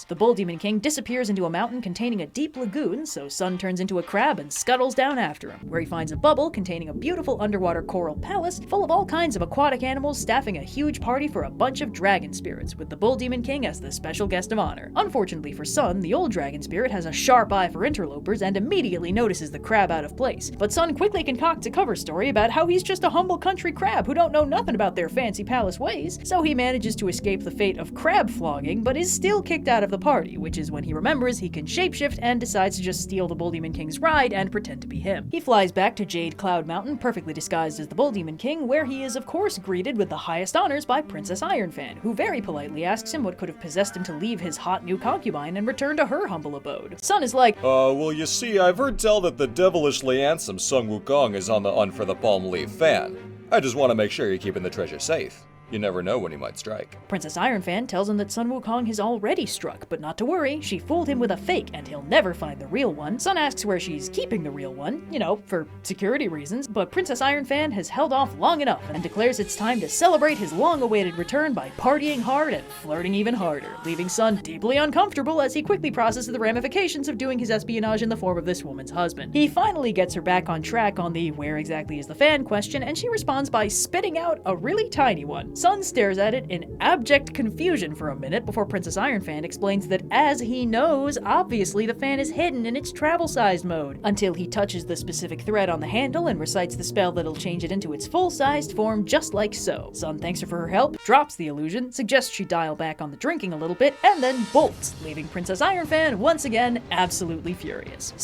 The Bull Demon King disappears into a mountain containing a deep lagoon, so Sun turns into a crab and scuttles down after him, where he finds a bubble containing a beautiful underwater coral palace full of all kinds of aquatic animals staffing a huge party for a bunch of dragon spirits, with the Bull Demon King as the special guest of honor. Unfortunately for Sun, the old dragon spirit has a sharp eye for interlopers and immediately notices the crab out of place, but Sun quickly concocts a cover story about how he's just a humble country crab who don't know nothing about their fancy palace ways, so he manages to escape the fate of crab flogging, but is still kicked out of the party, which is when he remembers he can shapeshift and decides to just steal the Bull Demon King's ride and pretend to be him. He flies back to Jade Cloud Mountain, perfectly disguised as the Bull Demon King, where he is of course greeted with the highest honors by Princess Ironfan, who very politely asks him what could have possessed him to leave his hot new concubine and return to her humble abode. Sun is like, well you see, I've heard tell that the devilishly handsome Sun Wukong is on the hunt for the palm leaf fan. I just want to make sure you're keeping the treasure safe. You never know when he might strike. Princess Ironfan tells him that Sun Wukong has already struck, but not to worry, she fooled him with a fake and he'll never find the real one. Sun asks where she's keeping the real one, you know, for security reasons, but Princess Ironfan has held off long enough and declares it's time to celebrate his long-awaited return by partying hard and flirting even harder, leaving Sun deeply uncomfortable as he quickly processes the ramifications of doing his espionage in the form of this woman's husband. He finally gets her back on track on the where exactly is the fan question, and she responds by spitting out a really tiny one. Sun stares at it in abject confusion for a minute before Princess Ironfan explains that as he knows, obviously the fan is hidden in its travel-sized mode, until he touches the specific thread on the handle and recites the spell that'll change it into its full-sized form just like so. Sun thanks her for her help, drops the illusion, suggests she dial back on the drinking a little bit, and then bolts, leaving Princess Ironfan once again absolutely furious.